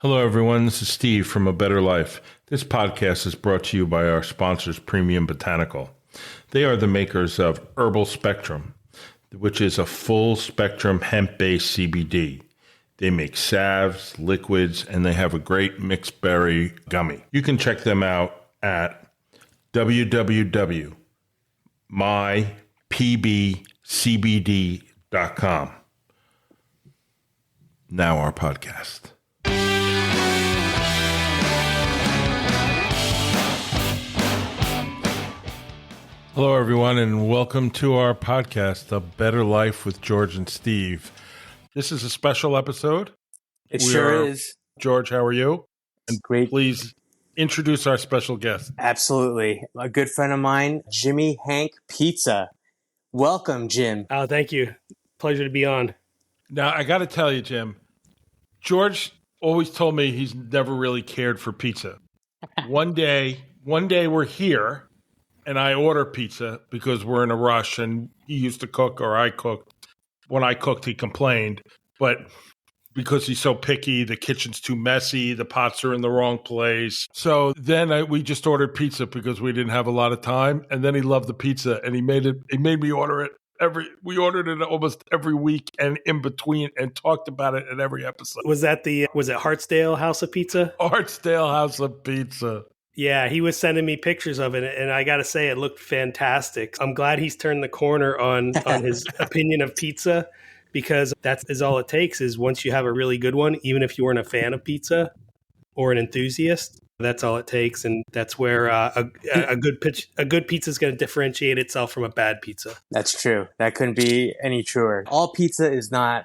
Hello, everyone. This is Steve from A Better Life. This podcast is brought to you by our sponsors, Premium Botanical. They are the makers of Herbal Spectrum, which is a full spectrum hemp-based CBD. They make salves, liquids, and they have a great mixed berry gummy. You can check them out at www.mypbcbd.com. Now our podcast. Hello, everyone, and welcome to our podcast, A Better Life with George and Steve. This is a special episode. It sure is. George, how are you? And Great. Please introduce our special guest. Absolutely. A good friend of mine, Jimmy Hank Pizza. Welcome, Jim. Oh, thank you. Pleasure to be on. Now, I got to tell you, Jim, George always told me he's never really cared for pizza. One day we're here, and I order pizza because we're in a rush, and he used to cook or I cooked. When I cooked, he complained. But because he's so picky, the kitchen's too messy, the pots are in the wrong place. So then we just ordered pizza because we didn't have a lot of time. And then he loved the pizza, and he made me order it. We ordered it almost every week and in between, and talked about it in every episode. Was it Hartsdale House of Pizza? Hartsdale House of Pizza. Yeah, he was sending me pictures of it, and I got to say, it looked fantastic. I'm glad he's turned the corner on his opinion of pizza, because that is all it takes is once you have a really good one, even if you weren't a fan of pizza or an enthusiast, that's all it takes. And that's where a good pizza is going to differentiate itself from a bad pizza. That's true. That couldn't be any truer. All pizza is not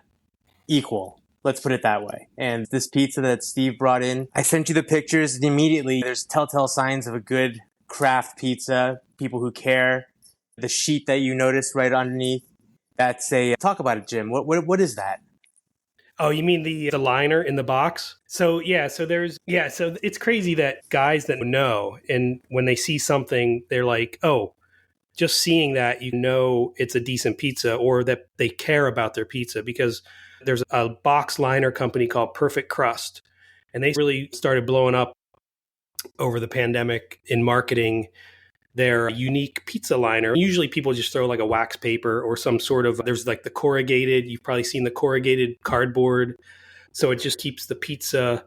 equal. Let's put it that way. And this pizza that Steve brought in, I sent you the pictures, and immediately there's telltale signs of a good craft pizza, people who care. The sheet that you noticed right underneath, that's talk about it, Jim. What is that? Oh, you mean the liner in the box? So it's crazy that guys that know, and when they see something, they're like, oh, just seeing that, you know, it's a decent pizza, or that they care about their pizza, because there's a box liner company called Perfect Crust, and they really started blowing up over the pandemic in marketing their unique pizza liner. Usually people just throw like a wax paper or some sort of, there's like the corrugated, you've probably seen the corrugated cardboard. So it just keeps the pizza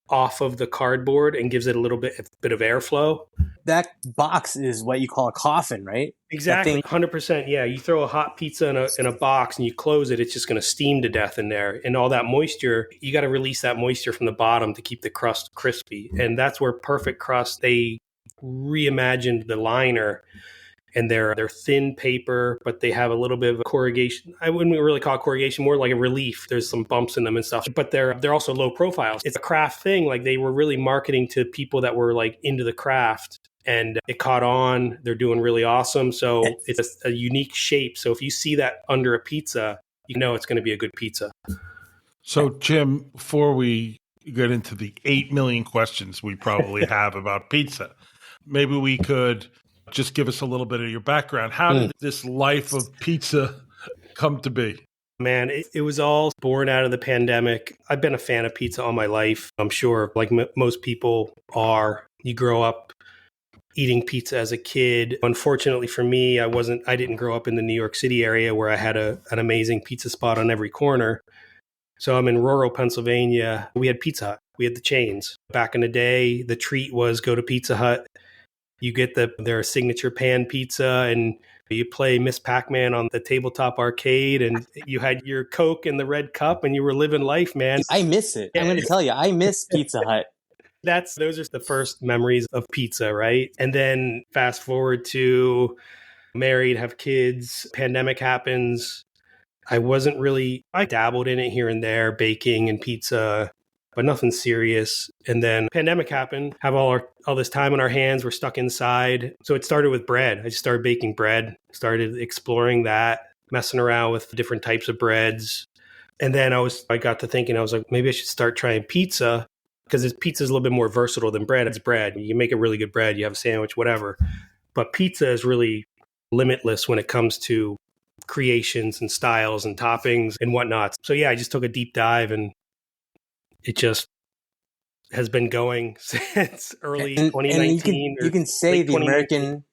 off of the cardboard and gives it a little bit of airflow. That box is what you call a coffin, right? Exactly, 100%. Yeah, you throw a hot pizza in a box and you close it, it's just going to steam to death in there. And all that moisture, you got to release that moisture from the bottom to keep the crust crispy. And that's where Perfect Crust, they reimagined the liner, and they're thin paper, but they have a little bit of a corrugation. I wouldn't really call it corrugation, more like a relief. There's some bumps in them and stuff, but they're also low profile. It's a craft thing. Like, they were really marketing to people that were like into the craft, and it caught on. They're doing really awesome. So it's a unique shape. So if you see that under a pizza, you know it's going to be a good pizza. So, Jim, before we get into the 8 million questions we probably have about pizza, maybe we could just give us a little bit of your background. How did this life of pizza come to be? Man, it was all born out of the pandemic. I've been a fan of pizza all my life. I'm sure, like most people are. You grow up eating pizza as a kid. Unfortunately for me, I didn't grow up in the New York City area where I had an amazing pizza spot on every corner. So I'm in rural Pennsylvania. We had Pizza Hut. We had the chains. Back in the day, the treat was go to Pizza Hut. You get their signature pan pizza, and you play Miss Pac-Man on the tabletop arcade, and you had your Coke in the red cup, and you were living life, man. I miss it. I'm going to tell you, I miss Pizza Hut. Those are the first memories of pizza, right? And then fast forward to married, have kids, pandemic happens. I dabbled in it here and there, baking and pizza, but nothing serious. And then pandemic happened, have all this time on our hands, we're stuck inside. So it started with bread. I just started baking bread, started exploring that, messing around with different types of breads. And then I got to thinking, I was like, maybe I should start trying pizza, because pizza is a little bit more versatile than bread. It's bread. You make a really good bread, you have a sandwich, whatever. But pizza is really limitless when it comes to creations and styles and toppings and whatnot. So yeah, I just took a deep dive, and it just has been going since early And 2019 you or can say late the 2019.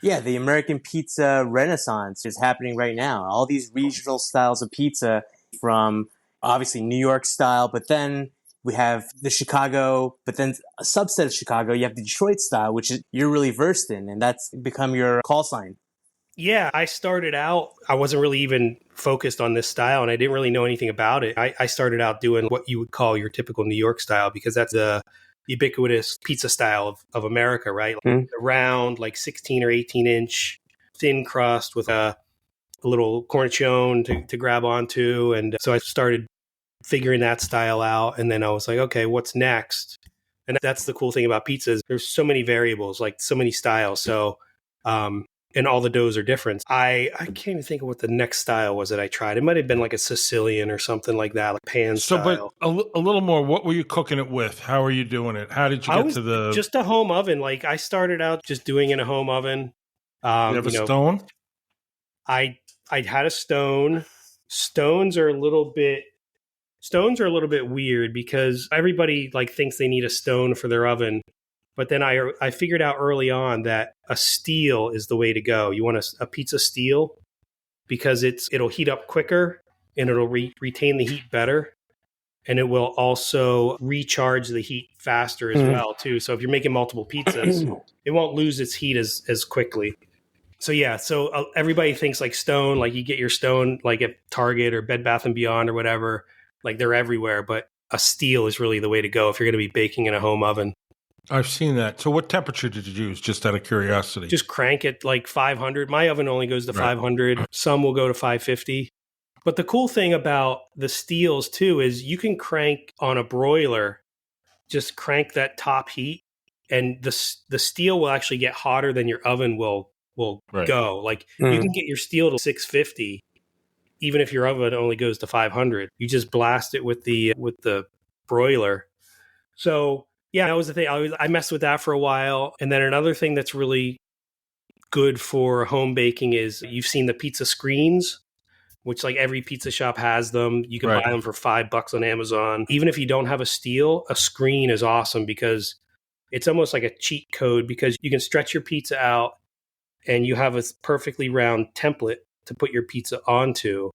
The American pizza renaissance is happening right now. All these regional styles of pizza, from obviously New York style, but then we have the Chicago, but then a subset of Chicago, you have the Detroit style, which is, you're really versed in, and that's become your call sign. Yeah, I started out, I wasn't really even focused on this style and I didn't really know anything about it. I started out doing what you would call your typical New York style because that's the ubiquitous pizza style of America, right? Like Mm. the round, like 16 or 18 inch thin crust with a little cornichon to grab onto. And so I started figuring that style out. And then I was like, okay, what's next? And that's the cool thing about pizzas. There's so many variables, like so many styles. So, and all the doughs are different. I can't even think of what the next style was that I tried. It might have been like a Sicilian or something like that, like pan So, but style. a little more. What were you cooking it with? How are you doing it? How did you I get was to the? just a home oven. Like I started out just doing it in a home oven. You have a You know, stone? I had a stone. Stones are a little bit Stones are a little bit weird because everybody like thinks they need a stone for their oven. But then I figured out early on that a steel is the way to go. You want a pizza steel because it'll heat up quicker and it'll retain the heat better. And it will also recharge the heat faster as well too. So if you're making multiple pizzas, it won't lose its heat as quickly. So yeah, so everybody thinks like stone, like you get your stone like at Target or Bed Bath and Beyond or whatever, like they're everywhere. But a steel is really the way to go if you're going to be baking in a home oven. I've seen that. So, what temperature did you use? Just out of curiosity. Just crank it like 500. My oven only goes to 500. Some will go to 550. But the cool thing about the steels too is you can crank on a broiler, just crank that top heat, and the steel will actually get hotter than your oven will go. Like you can get your steel to 650 even if your oven only goes to 500. You just blast it with the broiler. So yeah, that was the thing. I messed with that for a while. And then another thing that's really good for home baking is you've seen the pizza screens, which like every pizza shop has them. You can buy them for $5 on Amazon. Even if you don't have a steel, a screen is awesome because it's almost like a cheat code because you can stretch your pizza out and you have a perfectly round template to put your pizza onto.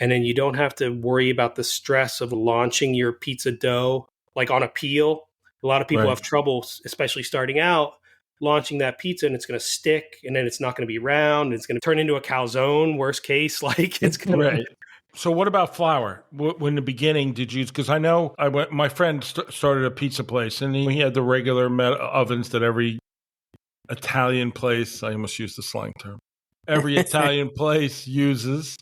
And then you don't have to worry about the stress of launching your pizza dough like on a peel. A lot of people have trouble, especially starting out, launching that pizza and it's going to stick and then it's not going to be round. It's going to turn into a calzone, worst case. Like it's going to. So what about flour? When the beginning did you, because I know my friend started a pizza place and he had the regular ovens that every Italian place, I almost used the slang term, every Italian place uses.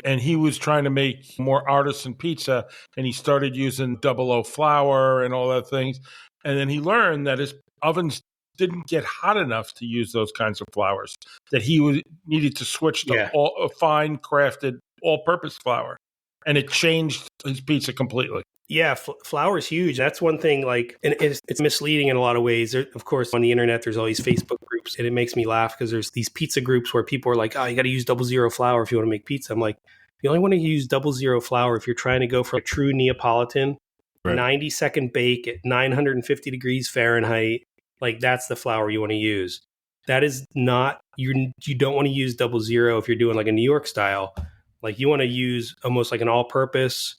And he was trying to make more artisan pizza, and he started using 00 flour and all that things. And then he learned that his ovens didn't get hot enough to use those kinds of flours, that he needed to switch to a fine crafted all-purpose flour. And it changed his pizza completely. Yeah, flour is huge. That's one thing, like, and it's misleading in a lot of ways. Of course, on the internet, there's all these Facebook groups, and it makes me laugh because there's these pizza groups where people are like, oh, you got to use 00 flour if you want to make pizza. I'm like, you only want to use 00 flour if you're trying to go for a true Neapolitan, 90-second bake at 950 degrees Fahrenheit. Like, that's the flour you want to use. That is not, you don't want to use 00 if you're doing like a New York style. Like, you want to use almost like an all-purpose,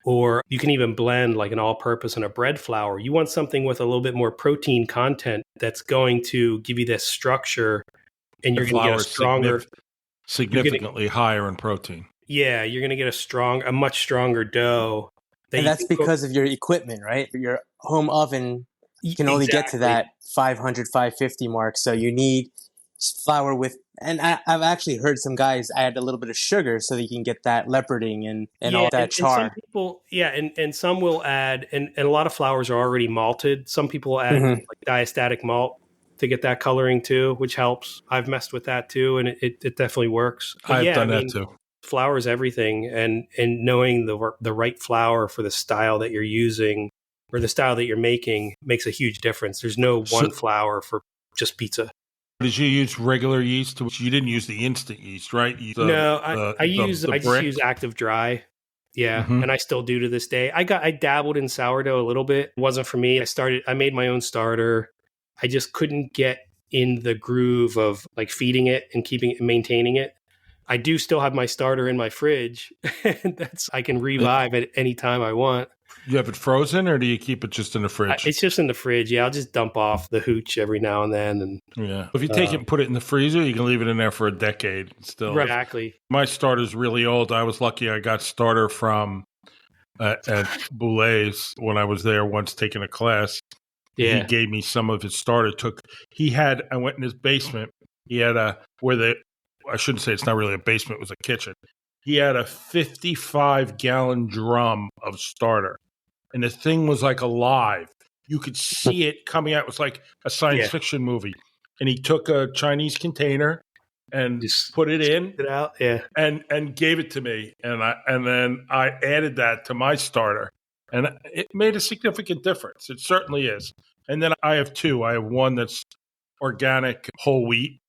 or you can even blend like an all-purpose and a bread flour. You want something with a little bit more protein content that's going to give you this structure, and you're going to get a stronger, significantly higher in protein. Yeah, you're going to get a much stronger dough. And that's because of your equipment, right? Your home oven can only get to that 500, 550 mark. So you need flour with, and I've actually heard some guys add a little bit of sugar so that you can get that leoparding and all that char. And some people, and some will add, and a lot of flours are already malted. Some people add like diastatic malt to get that coloring too, which helps. I've messed with that too, and it definitely works. But I've done that too. Flour is everything, and knowing the right flour for the style that you're using or the style that you're making makes a huge difference. There's no one flour for just pizza. Did you use regular yeast? You didn't use the instant yeast, right? I just use Active Dry. Yeah, and I still do to this day. I dabbled in sourdough a little bit. It wasn't for me. I made my own starter. I just couldn't get in the groove of like feeding it and keeping it and maintaining it. I do still have my starter in my fridge. And I can revive it any time I want. You have it frozen, or do you keep it just in the fridge? It's just in the fridge. Yeah, I'll just dump off the hooch every now and then. And yeah, if you take it and put it in the freezer, you can leave it in there for a decade. Still, exactly. My starter's really old. I was lucky. I got starter from at Boulet's when I was there once taking a class. Yeah, he gave me some of his starter. I went in his basement. He had I shouldn't say it's not really a basement. It was a kitchen. He had a 55-gallon drum of starter. And the thing was like alive. You could see it coming out. It was like a science fiction movie. And he took a Chinese container and just put it in, and gave it to me. And then I added that to my starter, and it made a significant difference. It certainly is. And then I have two. I have one that's organic whole wheat,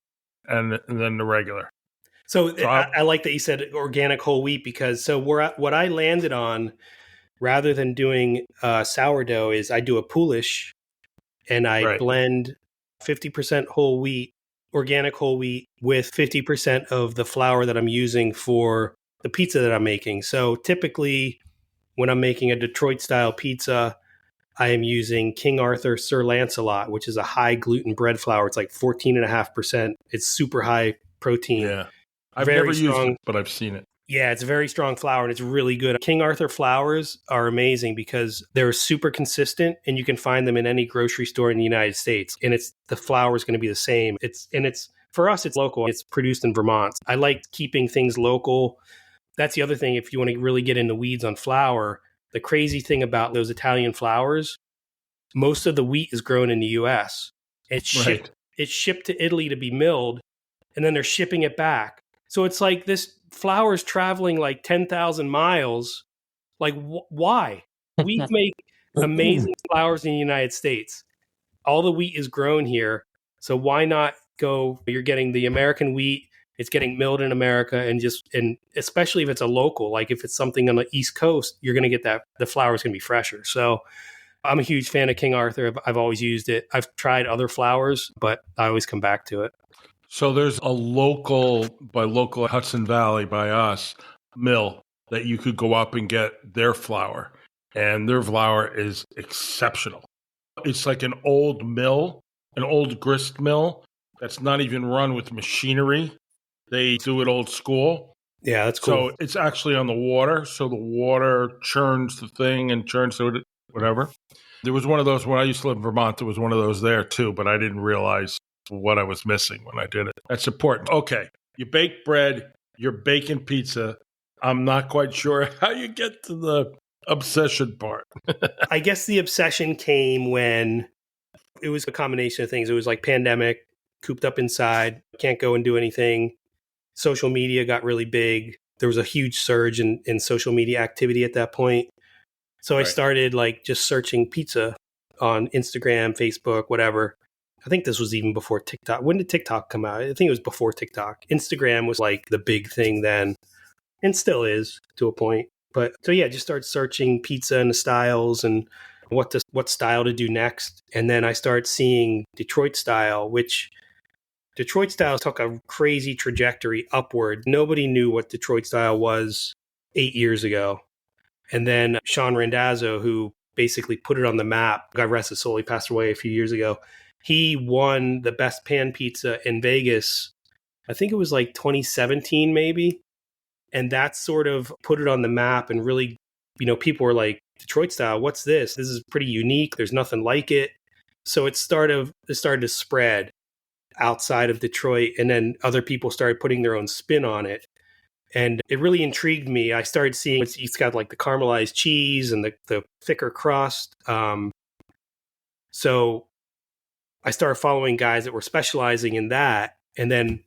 and then the regular. So I like that you said organic whole wheat, because what I landed on, rather than doing sourdough, is I do a poolish, and I blend 50% whole wheat, organic whole wheat, with 50% of the flour that I'm using for the pizza that I'm making. So typically when I'm making a Detroit style pizza, I am using King Arthur Sir Lancelot, which is a high gluten bread flour. It's like 14.5%. It's super high protein. Yeah. I've never used it, but I've seen it. Yeah, it's a very strong flour, and it's really good. King Arthur flours are amazing because they're super consistent, and you can find them in any grocery store in the United States. And the flour is going to be the same. It's for us, it's local. It's produced in Vermont. I like keeping things local. That's the other thing. If you want to really get in the weeds on flour, the crazy thing about those Italian flours, most of the wheat is grown in the U.S. It's shipped to Italy to be milled, and then they're shipping it back. So it's like this flour is traveling like 10,000 miles. Like, why? We make amazing flours in the United States. All the wheat is grown here. So why not go? You're getting the American wheat. It's getting milled in America, and especially if it's a local, like if it's something on the East Coast, you're going to get that the flour is going to be fresher. So I'm a huge fan of King Arthur. I've always used it. I've tried other flours, but I always come back to it. So there's a local Hudson Valley by us mill that you could go up and get their flour, and their flour is exceptional. It's like an old mill, an old grist mill that's not even run with machinery. They do it old school. Yeah, that's cool. So it's actually on the water. So the water churns the thing and churns it, whatever. There was one of those when I used to live in Vermont. There was one of those there too, but I didn't realize what I was missing when I did it. That's important. Okay, you bake bread, you're baking pizza. I'm not quite sure how you get to the obsession part. I guess the obsession came when it was a combination of things. It was like pandemic, cooped up inside, can't go and do anything. Social media got really big. There was a huge surge in social media activity at that point. So I started like just searching pizza on Instagram, Facebook, whatever. I think this was even before TikTok. When did TikTok come out? I think it was before TikTok. Instagram was like the big thing then, and still is to a point. But so yeah, just start searching pizza and the styles and what style to do next. And then I start seeing Detroit style, which Detroit style took a crazy trajectory upward. Nobody knew what Detroit style was 8 years ago. And then Sean Randazzo, who basically put it on the map, God rest his soul, he passed away a few years ago. He won the best pan pizza in Vegas. I think it was like 2017 maybe. And that sort of put it on the map, and really, people were like, Detroit style, what's this? This is pretty unique. There's nothing like it. So it started to spread outside of Detroit, and then other people started putting their own spin on it. And it really intrigued me. I started seeing it's got like the caramelized cheese and the thicker crust. So I started following guys that were specializing in that. And then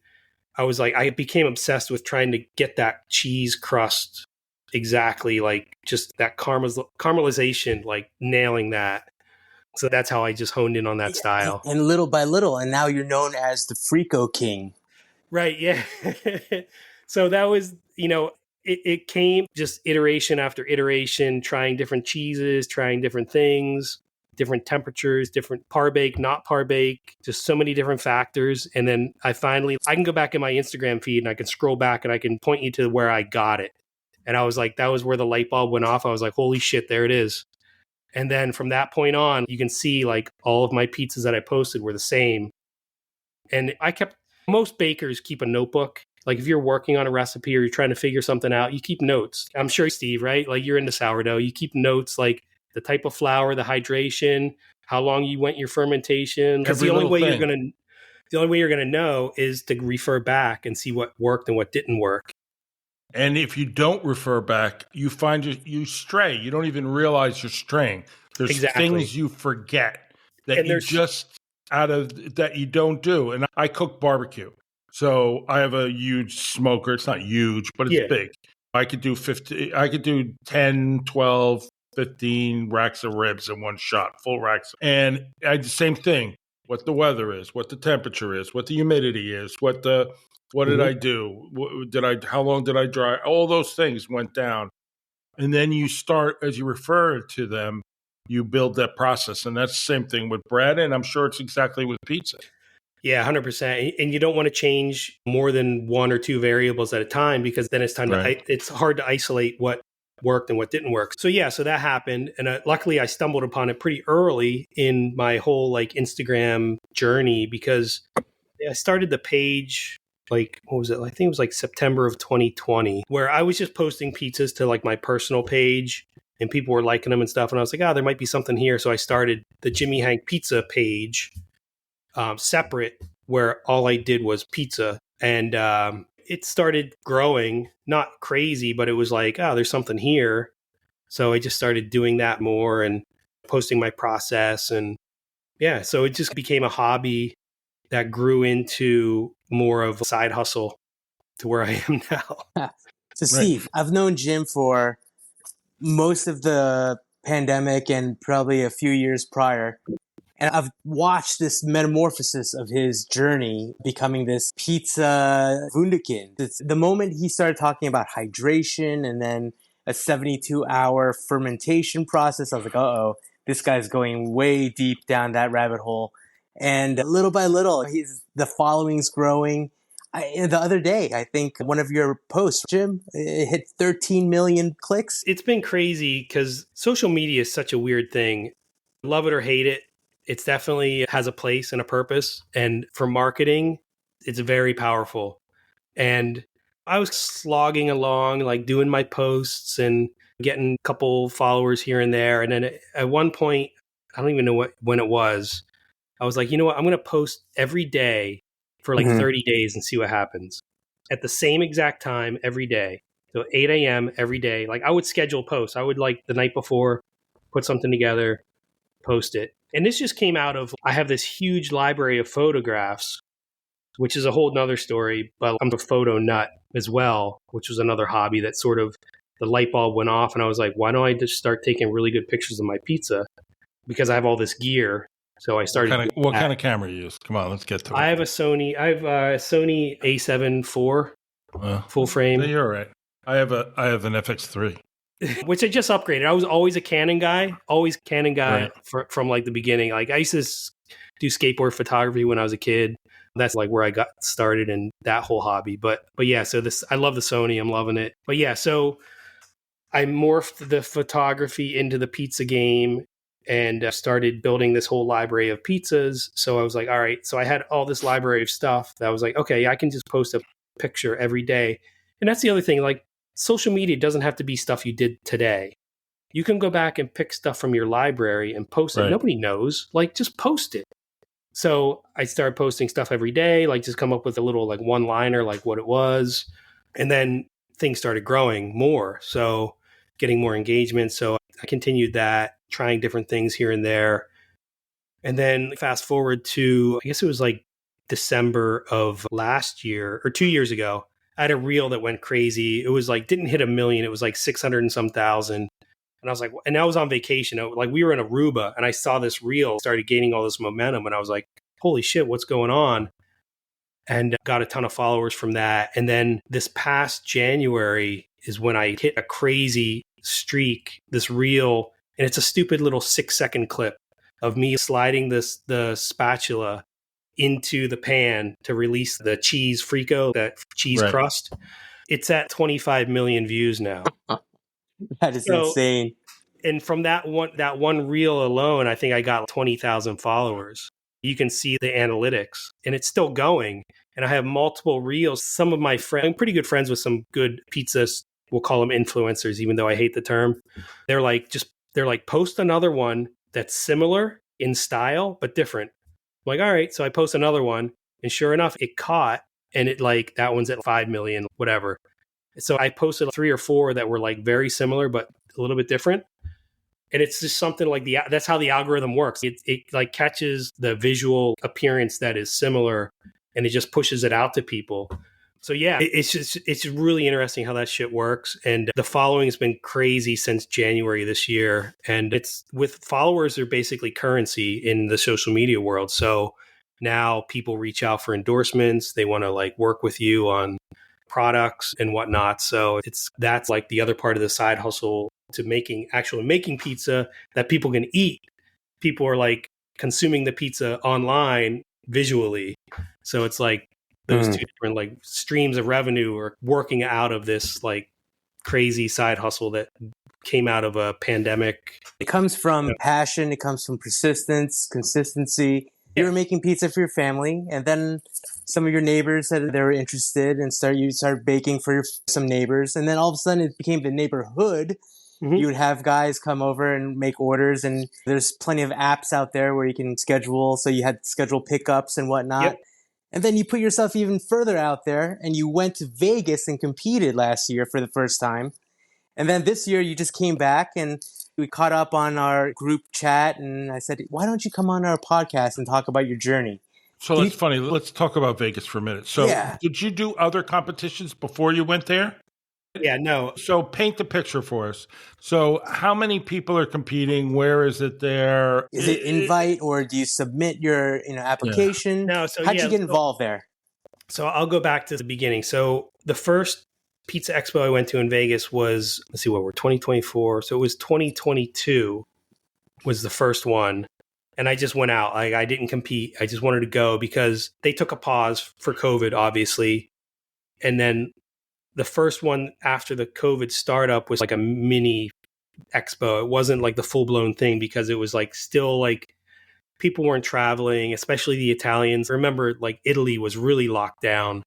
I became obsessed with trying to get that cheese crust exactly, like just that caramelization, like nailing that. So that's how I just honed in on that style. And little by little, and now you're known as the Frico King. Right, yeah. So that was, it came just iteration after iteration, trying different cheeses, trying different things, different temperatures, different par bake, not par bake, just so many different factors. And then I can go back in my Instagram feed and I can scroll back and I can point you to where I got it. And I was like, that was where the light bulb went off. I was like, holy shit, there it is. And then from that point on, you can see like all of my pizzas that I posted were the same. And most bakers keep a notebook. Like if you're working on a recipe or you're trying to figure something out, you keep notes. I'm sure, Steve, right? Like you're into sourdough. You keep notes like the type of flour, the hydration, how long you went your fermentation. Because the only way you're gonna know is to refer back and see what worked and what didn't work. And if you don't refer back, you find you stray. You don't even realize you're straying. There's things you forget that that you don't do. And I cook barbecue. So I have a huge smoker. It's not huge, but it's big. I could do 10, 12, 15 racks of ribs in one shot, full racks. And I do the same thing. What the weather is, what the temperature is, what the humidity is, what did I do? How long did I dry? All those things went down. And then you start, as you refer to them, you build that process. And that's the same thing with bread. And I'm sure it's exactly with pizza. Yeah, 100%. And you don't want to change more than one or two variables at a time, because then it's time it's hard to isolate what worked and what didn't work. So that happened. And luckily I stumbled upon it pretty early in my whole like Instagram journey, because I started the page like, what was it? I think it was like September of 2020, where I was just posting pizzas to like my personal page and people were liking them and stuff. And I was like, there might be something here. So I started the Jimmy Hank Pizza page separate, where all I did was pizza. And it started growing, not crazy, but it was like, there's something here. So I just started doing that more and posting my process. And so it just became a hobby that grew into more of a side hustle to where I am now. So Steve, I've known Jim for most of the pandemic and probably a few years prior. And I've watched this metamorphosis of his journey becoming this pizza wunderkind. It's the moment he started talking about hydration and then a 72-hour fermentation process, I was like, this guy's going way deep down that rabbit hole. And little by little, the following's growing. The other day, I think one of your posts, Jim, it hit 13 million clicks. It's been crazy because social media is such a weird thing. Love it or hate it, it definitely has a place and a purpose. And for marketing, it's very powerful. And I was slogging along, like doing my posts and getting a couple followers here and there. And then at one point, I don't even know when it was, I was like, you know what? I'm going to post every day for like 30 days and see what happens. At the same exact time every day. So 8 a.m. every day. Like I would schedule posts. I would like the night before, put something together, post it. And this just came out of, I have this huge library of photographs, which is a whole nother story, but I'm a photo nut as well, which was another hobby that sort of the light bulb went off. And I was like, why don't I just start taking really good pictures of my pizza? Because I have all this gear. So I started. What kind of camera you use? Come on, let's get to it. I have a Sony A7 IV full frame. Yeah, you're right. I have an FX3, which I just upgraded. I was always a Canon guy, from like the beginning. Like I used to do skateboard photography when I was a kid. That's like where I got started in that whole hobby. But yeah, so I love the Sony. I'm loving it. But yeah, so I morphed the photography into the pizza game and started building this whole library of pizzas. So I was like, all right. So I had all this library of stuff that I was like, okay, I can just post a picture every day. And that's the other thing. Like social media doesn't have to be stuff you did today. You can go back and pick stuff from your library and post it. Nobody knows. Like just post it. So I started posting stuff every day, like just come up with a little like one-liner, like what it was. And then things started growing more. So getting more engagement. So I continued that, trying different things here and there. And then fast forward to, I guess it was like December of last year or 2 years ago, I had a reel that went crazy. It was like, didn't hit 1 million. It was like 600 and some thousand. And I was like, and I was on vacation. Like we were in Aruba and I saw this reel started gaining all this momentum. And I was like, holy shit, what's going on? And got a ton of followers from that. And then this past January, is when I hit a crazy streak, this reel, and it's a stupid little 6-second clip of me sliding the spatula into the pan to release the cheese frico, that cheese crust. It's at 25 million views now. That is insane. And from that one reel alone, I think I got 20,000 followers. You can see the analytics, and it's still going. And I have multiple reels. Some of my friends, I'm pretty good friends with some good pizzas. We'll call them influencers, even though I hate the term. They're like, post another one that's similar in style, but different. I'm like, all right. So I post another one, and sure enough, it caught, and that one's at 5 million, whatever. So I posted 3 or 4 that were like very similar, but a little bit different. And it's just something like that's how the algorithm works. It like catches the visual appearance that is similar, and it just pushes it out to people. So yeah, it's really interesting how that shit works. And the following has been crazy since January this year. And it's with followers are basically currency in the social media world. So now people reach out for endorsements. They want to like work with you on products and whatnot. So that's like the other part of the side hustle to making pizza that people can eat. People are like consuming the pizza online visually. So it's like those two different like streams of revenue are working out of this like crazy side hustle that came out of a pandemic. It comes from passion. It comes from persistence, consistency. You were making pizza for your family, and then some of your neighbors said they were interested, and you started baking for some neighbors, and then all of a sudden it became the neighborhood. Mm-hmm. You would have guys come over and make orders, and there's plenty of apps out there where you can schedule. So you had schedule pickups and whatnot. Yep. And then you put yourself even further out there, and you went to Vegas and competed last year for the first time. And then this year you just came back, and we caught up on our group chat, and I said, why don't you come on our podcast and talk about your journey? So that's funny. Let's talk about Vegas for a minute. So did you do other competitions before you went there? Yeah, no. So paint the picture for us. So how many people are competing? Where is it there? Is it invite, or do you submit your application? Yeah. No, so how'd you get involved there? So I'll go back to the beginning. So the first Pizza Expo I went to in Vegas was, we're 2024. So it was 2022 was the first one. And I just went out. I didn't compete. I just wanted to go because they took a pause for COVID, obviously. And then the first one after the COVID startup was like a mini expo. It wasn't like the full-blown thing because it was like still like people weren't traveling, especially the Italians. Remember, like Italy was really locked down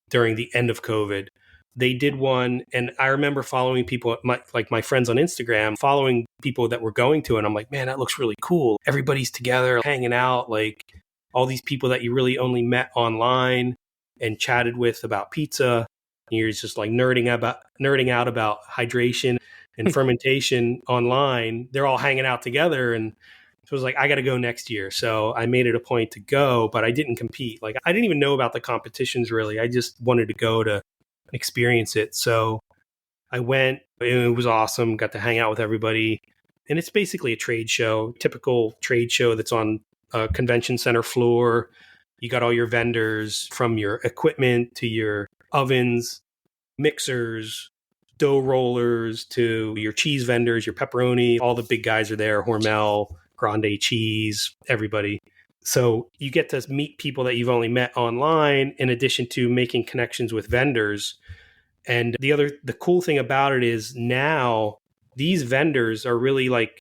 during the end of COVID. They did one, and I remember following people, my friends on Instagram, following people that were going to it. And I'm like, man, that looks really cool. Everybody's together, hanging out, like all these people that you really only met online and chatted with about pizza. You're just like nerding out about hydration and fermentation online. They're all hanging out together, and so I was like, I got to go next year. So I made it a point to go, but I didn't compete. Like I didn't even know about the competitions really. I just wanted to go to experience it. So I went. It was awesome. Got to hang out with everybody, and it's basically a trade show, typical trade show that's on a convention center floor. You got all your vendors, from your equipment to your ovens, mixers, dough rollers, to your cheese vendors, your pepperoni. All the big guys are there. Hormel, Grande Cheese, everybody. So you get to meet people that you've only met online, in addition to making connections with vendors. And the cool thing about it is now these vendors are really like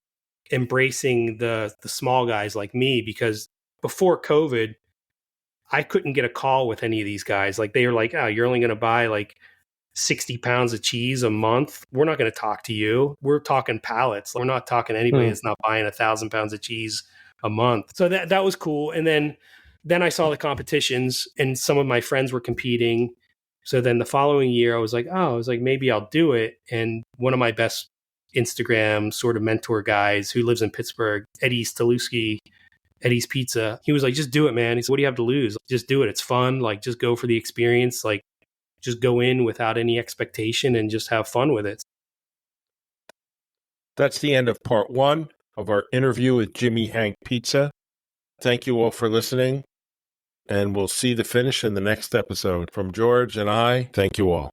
embracing the small guys like me, because before COVID, I couldn't get a call with any of these guys. Like they were like, oh, you're only going to buy like 60 pounds of cheese a month. We're not going to talk to you. We're talking pallets. We're not talking to anybody that's not buying 1,000 pounds of cheese a month. So that was cool. And then I saw the competitions, and some of my friends were competing. So then the following year I was like, maybe I'll do it. And one of my best Instagram sort of mentor guys who lives in Pittsburgh, Eddie Stalusky, Eddie's Pizza, he was like, just do it, man. He said, what do you have to lose? Just do it. It's fun. Like, just go for the experience. Like, just go in without any expectation and just have fun with it. That's the end of part 1 of our interview with Jimmy Hank Pizza. Thank you all for listening, and we'll see the finish in the next episode. From George and I, thank you all.